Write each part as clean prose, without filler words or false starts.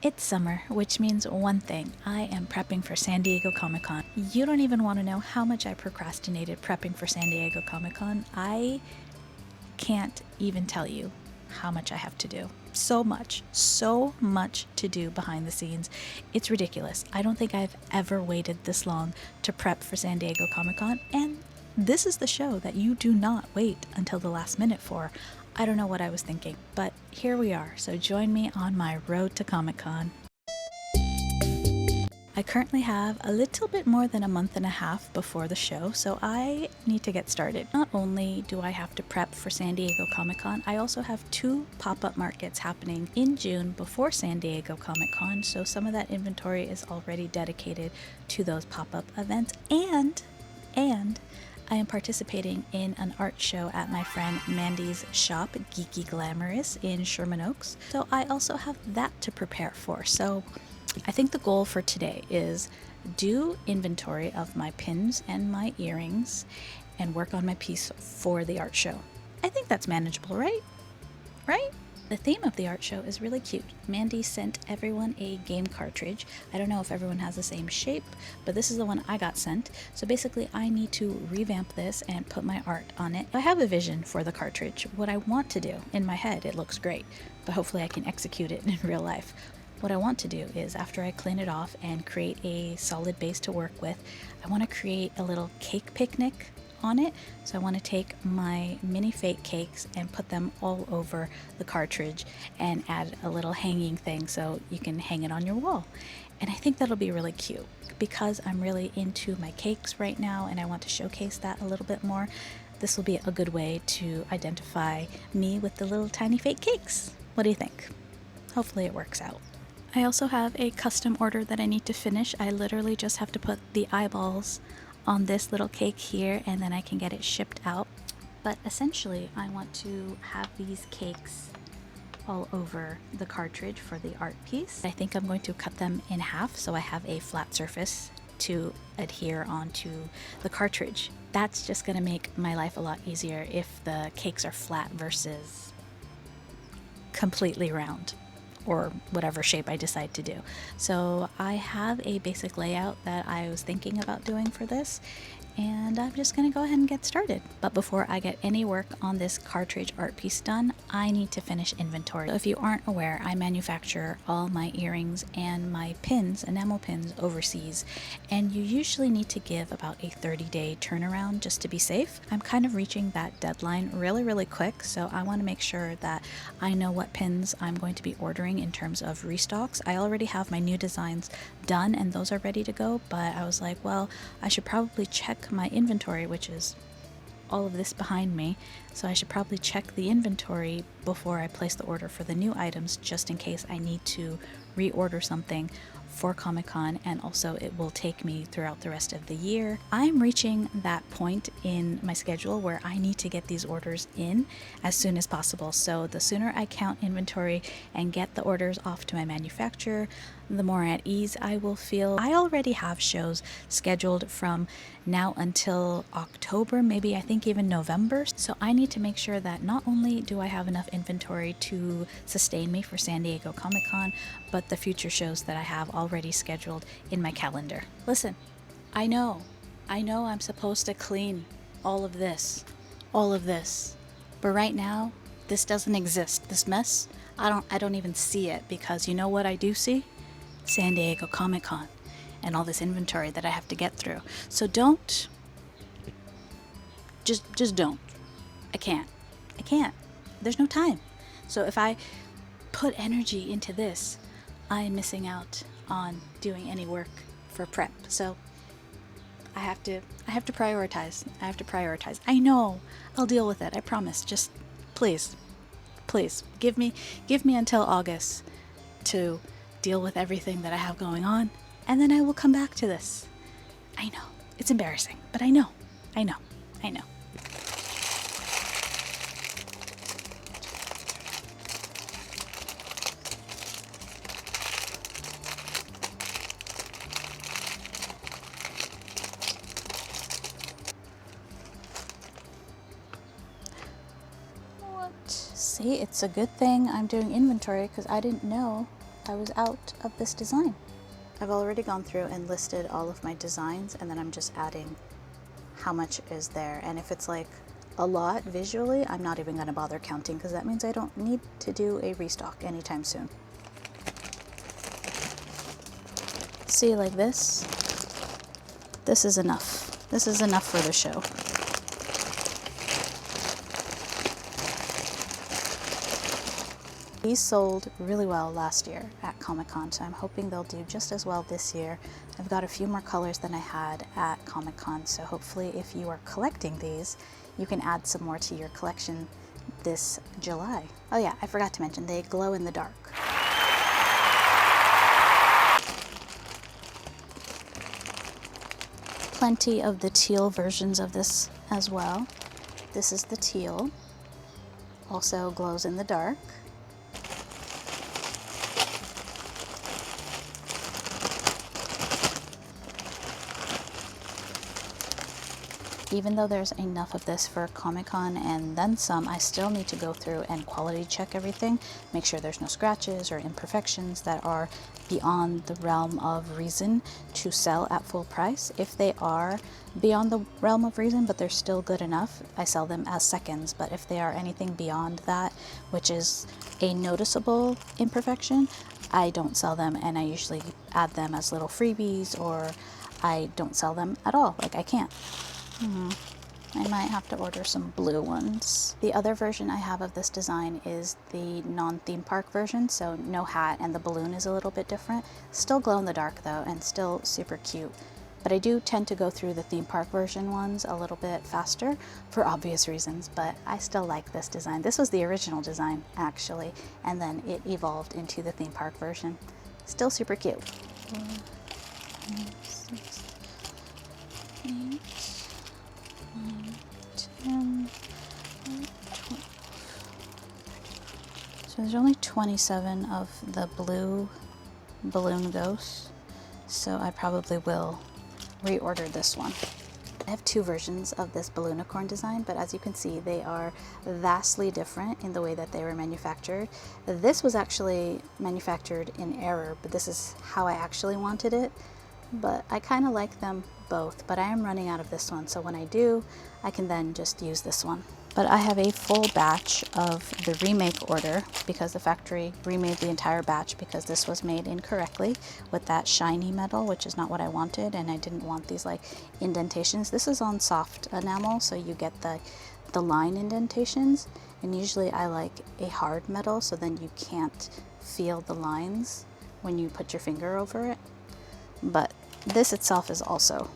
It's summer, which means one thing. I am prepping for San Diego Comic-Con. You don't even want to know how much I procrastinated prepping for San Diego Comic-Con. I can't even tell you how much I have to do. So much to do behind the scenes. It's ridiculous. I don't think I've ever waited this long to prep for San Diego Comic-Con, and this is the show that you do not wait until the last minute for. I don't know what I was thinking, but here we are, so join me on my road to Comic-Con. I currently have a little bit more than a month and a half before the show, so I need to get started. Not only do I have to prep for San Diego Comic-Con, I also have 2 pop-up markets happening in June before San Diego Comic-Con, so some of that inventory is already dedicated to those pop-up events, and I am participating in an art show at my friend Mandy's shop, Geeky Glamorous, in Sherman Oaks. So I also have that to prepare for. So I think the goal for today is do inventory of my pins and my earrings and work on my piece for the art show. I think that's manageable, right? Right? The theme of the art show is really cute. Mandy sent everyone a game cartridge. I don't know if everyone has the same shape, but this is the one I got sent. So basically I need to revamp this and put my art on it. I have a vision for the cartridge, what I want to do. In my head it looks great, but hopefully I can execute it in real life. What I want to do is, after I clean it off and create a solid base to work with, I want to create a little cake picnic on it. So I want to take my mini fake cakes and put them all over the cartridge and add a little hanging thing so you can hang it on your wall. And I think that'll be really cute because I'm really into my cakes right now and I want to showcase that a little bit more. This will be a good way to identify me with the little tiny fake cakes. What do you think? Hopefully it works out. I also have a custom order that I need to finish. I literally just have to put the eyeballs on this little cake here and then I can get it shipped out. But essentially I want to have these cakes all over the cartridge for the art piece. I think I'm going to cut them in half so I have a flat surface to adhere onto the cartridge. That's just going to make my life a lot easier if the cakes are flat versus completely round, or whatever shape I decide to do. So I have a basic layout that I was thinking about doing for this, and I'm just gonna go ahead and get started. But before I get any work on this cartridge art piece done, I need to finish inventory. So if you aren't aware, I manufacture all my earrings and my pins, enamel pins, overseas, and you usually need to give about a 30-day turnaround just to be safe. I'm kind of reaching that deadline really quick, so I want to make sure that I know what pins I'm going to be ordering in terms of restocks. I already have my new designs done and those are ready to go, but I was like, well, I should probably check my inventory, which is all of this behind me, so I should probably check the inventory before I place the order for the new items, just in case I need to reorder something for Comic-Con, and also it will take me throughout the rest of the year. I'm reaching that point in my schedule where I need to get these orders in as soon as possible, so the sooner I count inventory and get the orders off to my manufacturer, the more at ease I will feel. I already have shows scheduled from now until October, maybe I think even November, so I need to make sure that not only do I have enough inventory to sustain me for San Diego Comic-Con, but the future shows that I have already scheduled in my calendar. Listen, I know I'm supposed to clean all of this, but right now this doesn't exist. This mess, I don't even see it, because you know what I do see? San Diego Comic-Con and all this inventory that I have to get through. So don't, just don't. I can't. There's no time. So if I put energy into this, I am missing out on doing any work for prep. So I have to prioritize. I know I'll deal with it. I promise. Just please give me until August to deal with everything that I have going on, and then I will come back to this. I know it's embarrassing, but I know. See, it's a good thing I'm doing inventory, because I didn't know I was out of this design. I've already gone through and listed all of my designs, and then I'm just adding how much is there. And if it's like a lot visually, I'm not even gonna bother counting, because that means I don't need to do a restock anytime soon. See, like this is enough. This is enough for the show. These sold really well last year at Comic-Con, so I'm hoping they'll do just as well this year. I've got a few more colors than I had at Comic-Con, so hopefully if you are collecting these, you can add some more to your collection this July. Oh yeah, I forgot to mention, they glow in the dark. Plenty of the teal versions of this as well. This is the teal, also glows in the dark. Even though there's enough of this for Comic-Con and then some, I still need to go through and quality check everything, make sure there's no scratches or imperfections that are beyond the realm of reason to sell at full price. If they are beyond the realm of reason, but they're still good enough, I sell them as seconds. But if they are anything beyond that, which is a noticeable imperfection, I don't sell them, and I usually add them as little freebies, or I don't sell them at all. Like, I can't. I might have to order some blue ones. The other version I have of this design is the non-theme park version, so no hat, and the balloon is a little bit different. Still glow in the dark though, and still super cute. But I do tend to go through the theme park version ones a little bit faster for obvious reasons, but I still like this design. This was the original design actually, and then it evolved into the theme park version. Still super cute. 4, 5, 6, 8. 10, 12. So there's only 27 of the blue balloon ghosts, so I probably will reorder this one. I have two versions of this balloonicorn design, but as you can see, they are vastly different in the way that they were manufactured. This was actually manufactured in error, but this is how I actually wanted it. But I kind of like them both, but I am running out of this one, so when I do, I can then just use this one. But I have a full batch of the remake order because the factory remade the entire batch because this was made incorrectly with that shiny metal, which is not what I wanted, and I didn't want these like indentations. This is on soft enamel, so you get the line indentations, and usually I like a hard metal so then you can't feel the lines when you put your finger over it. But this itself is also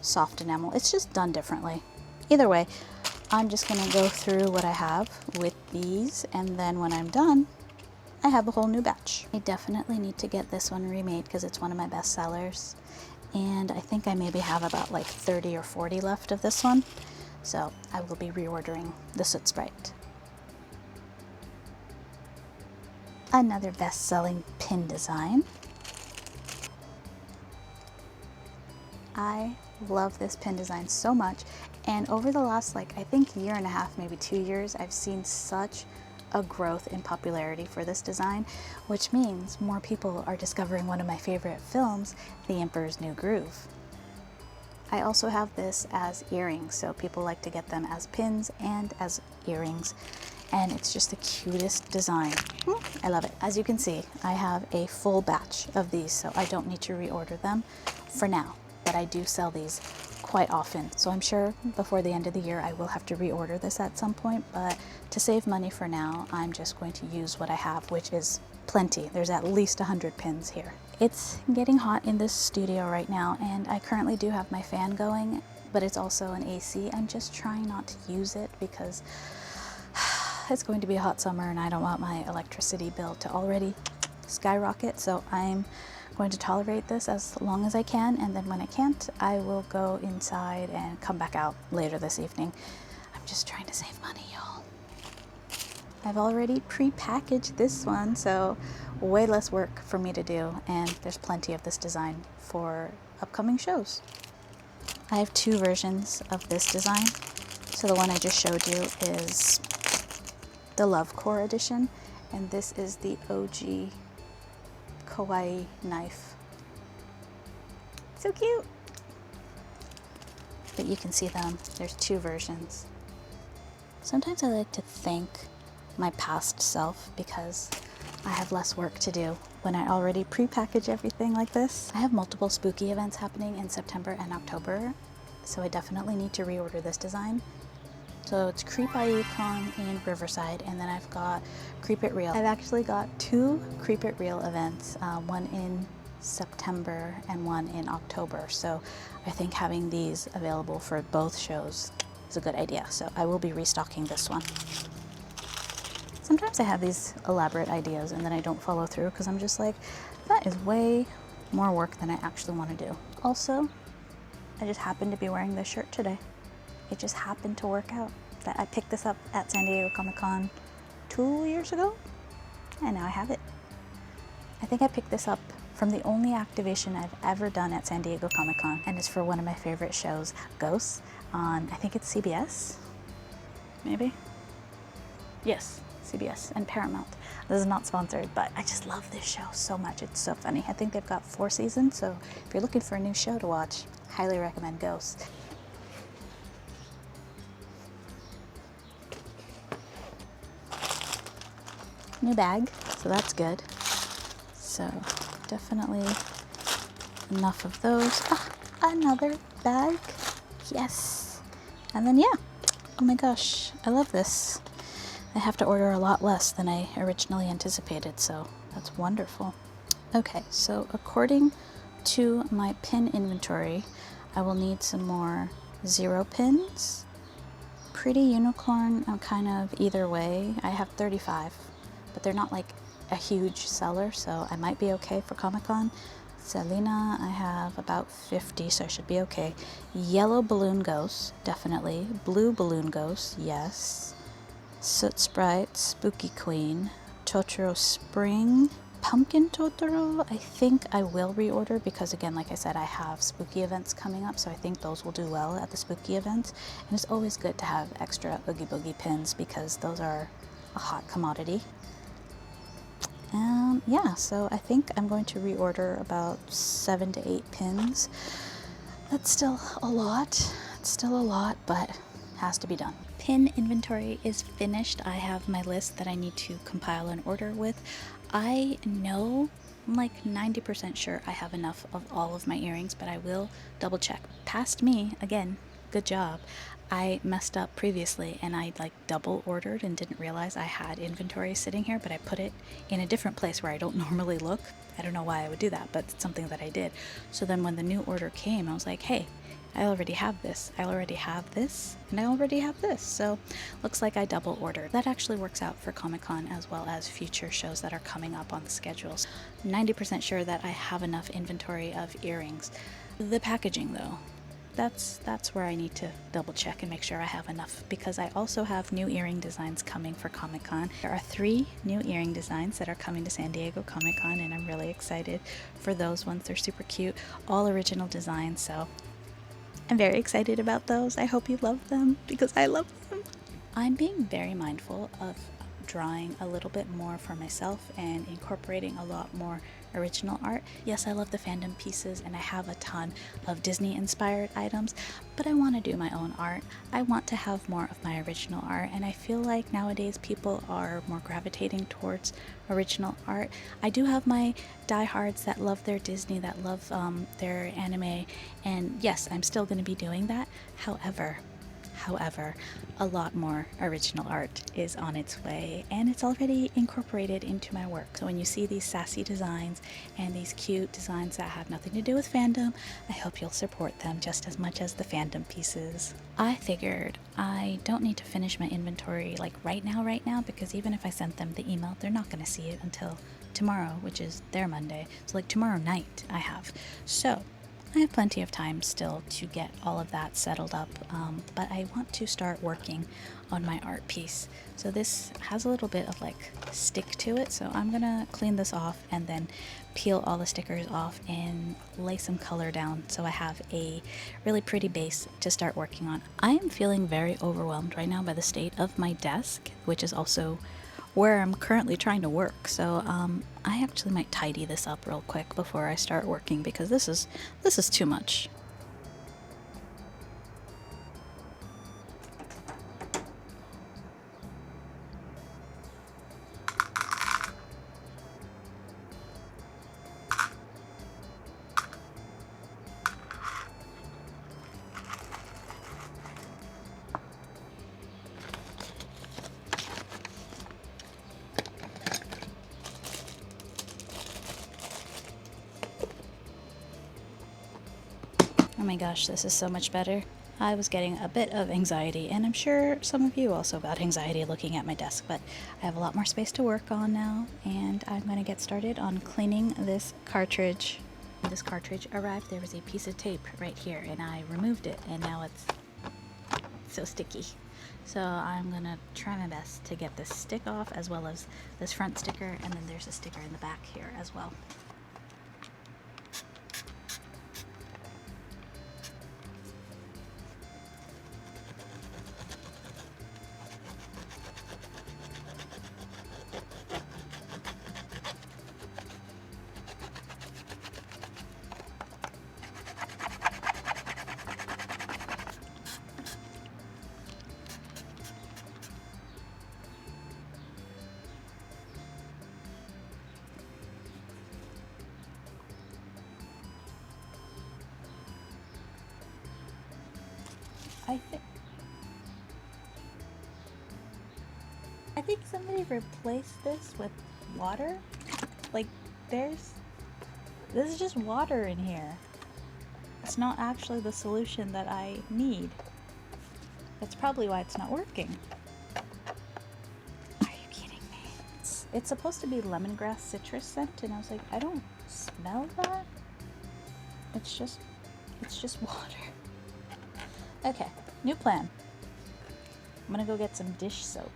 soft enamel. It's just done differently. Either way, I'm just gonna go through what I have with these, and then when I'm done, I have a whole new batch. I definitely need to get this one remade because it's one of my best sellers. And I think I maybe have about like 30 or 40 left of this one. So I will be reordering the Soot Sprite. Another best-selling pin design. I love this pin design so much, and over the last I think year and a half, maybe 2 years, I've seen such a growth in popularity for this design, which means more people are discovering one of my favorite films, The Emperor's New Groove. I also have this as earrings, so people like to get them as pins and as earrings, and it's just the cutest design. I love it. As you can see, I have a full batch of these, so I don't need to reorder them for now. But I do sell these quite often, so I'm sure before the end of the year I will have to reorder this at some point, but to save money for now, I'm just going to use what I have, which is plenty. There's at least 100 pins here. It's getting hot in this studio right now, and I currently do have my fan going, but it's also an AC. I'm just trying not to use it because it's going to be a hot summer and I don't want my electricity bill to already skyrocket, so I'm going to tolerate this as long as I can, and then when I can't, I will go inside and come back out later this evening. I'm just trying to save money, y'all. I've already pre-packaged this one, so way less work for me to do, and there's plenty of this design for upcoming shows. I have two versions of this design. So the one I just showed you is the Love Core edition, and this is the OG kawaii knife. So cute! But you can see them. There's two versions. Sometimes I like to thank my past self because I have less work to do when I already pre-package everything like this. I have multiple spooky events happening in September and October, so I definitely need to reorder this design. So it's Creep Con in Riverside, and then I've got Creep It Real. I've actually got two Creep It Real events, one in September and one in October. So I think having these available for both shows is a good idea. So I will be restocking this one. Sometimes I have these elaborate ideas and then I don't follow through because I'm just like, that is way more work than I actually want to do. Also, I just happened to be wearing this shirt today. It just happened to work out that I picked this up at San Diego Comic-Con 2 years ago, and now I have it. I think I picked this up from the only activation I've ever done at San Diego Comic-Con, and it's for one of my favorite shows, Ghosts, on, I think it's CBS, maybe? Yes, CBS and Paramount. This is not sponsored, but I just love this show so much. It's so funny. I think they've got 4 seasons, so if you're looking for a new show to watch, highly recommend Ghosts. New bag, so that's good. So definitely enough of those. Ah, another bag. Yes. And then yeah, oh my gosh, I love this. I have to order a lot less than I originally anticipated, so that's wonderful. Okay, so according to my pin inventory, I will need some more 0 pins. Pretty Unicorn, I'm kind of either way. I have 35, but they're not like a huge seller, so I might be okay for Comic-Con. Selena, I have about 50, so I should be okay. Yellow Balloon Ghost, definitely. Blue Balloon Ghost, yes. Soot Sprite, Spooky Queen, Totoro Spring, Pumpkin Totoro, I think I will reorder because again, like I said, I have spooky events coming up, so I think those will do well at the spooky events. And it's always good to have extra Oogie Boogie pins because those are a hot commodity. Yeah, so I think I'm going to reorder about 7 to 8 pins. That's still a lot. It's still a lot, but has to be done. Pin inventory is finished. I have my list that I need to compile an order with. I know, I'm like 90% sure I have enough of all of my earrings, but I will double check. Past me, again, good job. I messed up previously and I like double ordered and didn't realize I had inventory sitting here, but I put it in a different place where I don't normally look. I don't know why I would do that, but it's something that I did. So then when the new order came, I was like, hey, I already have this, I already have this, and I already have this. So looks like I double ordered. That actually works out for Comic-Con as well as future shows that are coming up on the schedules. 90% sure that I have enough inventory of earrings. The packaging though, that's where I need to double check and make sure I have enough, because I also have new earring designs coming for Comic-Con. There are 3 new earring designs that are coming to San Diego Comic-Con, and I'm really excited for those ones. They're super cute, all original designs, so I'm very excited about those. I hope you love them because I love them. I'm being very mindful of drawing a little bit more for myself and incorporating a lot more original art. Yes, I love the fandom pieces and I have a ton of Disney inspired items, but I want to do my own art. I want to have more of my original art, and I feel like nowadays people are more gravitating towards original art. I do have my diehards that love their Disney, that love their anime, and yes, I'm still going to be doing that. However, a lot more original art is on its way, and it's already incorporated into my work. So when you see these sassy designs and these cute designs that have nothing to do with fandom, I hope you'll support them just as much as the fandom pieces. I figured I don't need to finish my inventory like right now, because even if I sent them the email, they're not going to see it until tomorrow, which is their Monday. So like tomorrow night I have. So I have plenty of time still to get all of that settled up, but I want to start working on my art piece. So this has a little bit of like stick to it, so I'm gonna clean this off and then peel all the stickers off and lay some color down so I have a really pretty base to start working on. I am feeling very overwhelmed right now by the state of my desk, which is also where I'm currently trying to work. So I actually might tidy this up real quick before I start working, because this is too much. Oh my gosh, this is so much better. I was getting a bit of anxiety, and I'm sure some of you also got anxiety looking at my desk, but I have a lot more space to work on now, and I'm going to get started on cleaning this cartridge. When this cartridge arrived, there was a piece of tape right here, and I removed it, and now it's so sticky. So I'm going to try my best to get this stick off, as well as this front sticker, and then there's a sticker in the back here as well. I think somebody replaced this with water. Like, this is just water in here. It's not actually the solution that I need. That's probably why it's not working. Are you kidding me? It's supposed to be lemongrass citrus scent, and I was like, I don't smell that. It's just water. Okay, new plan. I'm gonna go get some dish soap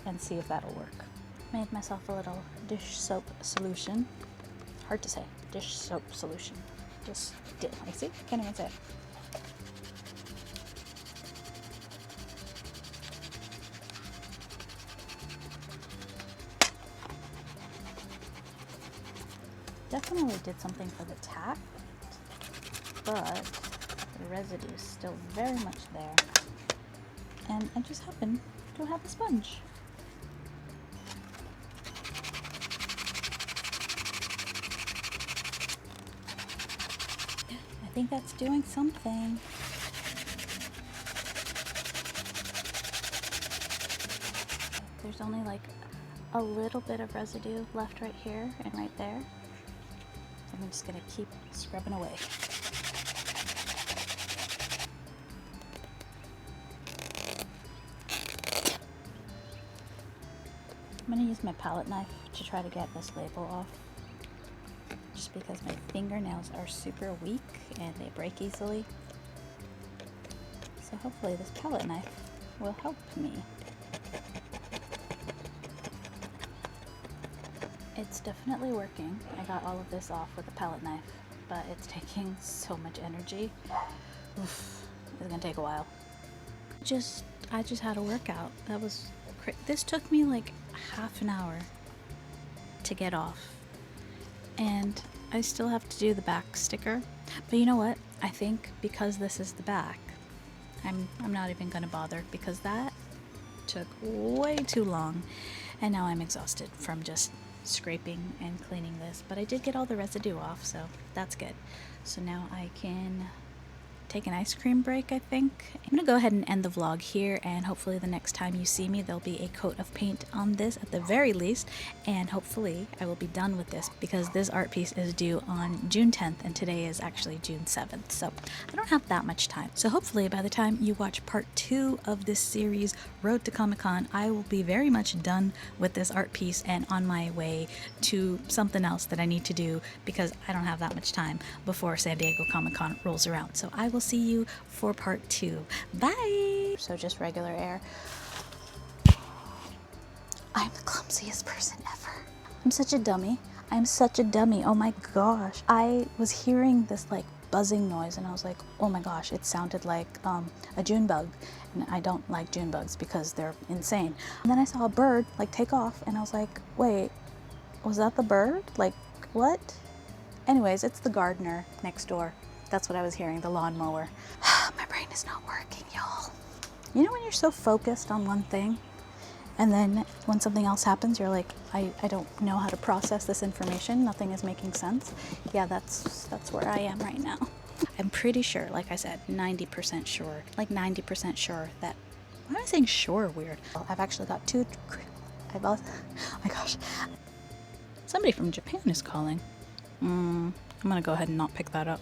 and see if that'll work. Made myself a little dish soap solution. Hard to say. Dish soap solution. Just did. I see. Can't even say it. Definitely did something for the tack, but the residue is still very much there. And I just happen to have a sponge. I think that's doing something. There's only like a little bit of residue left right here and right there. I'm just gonna keep scrubbing away. I'm gonna use my palette knife to try to get this label off, just because my fingernails are super weak and they break easily. So hopefully this palette knife will help me. It's definitely working. I got all of this off with a palette knife, but it's taking so much energy. Oof, it's gonna take a while. I just had a workout. That was this took me like half an hour to get off, and I still have to do the back sticker. But you know what? I think because this is the back, I'm not even gonna bother, because that took way too long, and now I'm exhausted from just scraping and cleaning this. But I did get all the residue off, so that's good. So now I can take an ice cream break, I think. I'm gonna go ahead and end the vlog here, and hopefully the next time you see me there'll be a coat of paint on this at the very least, and hopefully I will be done with this, because this art piece is due on June 10th and today is actually June 7th, so I don't have that much time. So hopefully by the time you watch part 2 of this series, Road to Comic-Con, I will be very much done with this art piece and on my way to something else that I need to do, because I don't have that much time before San Diego Comic-Con rolls around. So I will see you for part 2. Bye! So just regular air. I'm the clumsiest person ever. I'm such a dummy. I'm such a dummy. Oh my gosh. I was hearing this like buzzing noise and I was like, oh my gosh, it sounded like a June bug. And I don't like June bugs because they're insane. And then I saw a bird like take off and I was like, wait, was that the bird? Like, what? Anyways, it's the gardener next door. That's what I was hearing, the lawnmower. My brain is not working, y'all. You know when you're so focused on one thing and then when something else happens, you're like, I don't know how to process this information. Nothing is making sense. Yeah, that's where I am right now. I'm pretty sure, like I said, 90% sure, like 90% sure that, why am I saying sure weird? I've actually got oh my gosh. Somebody from Japan is calling. I'm gonna go ahead and not pick that up.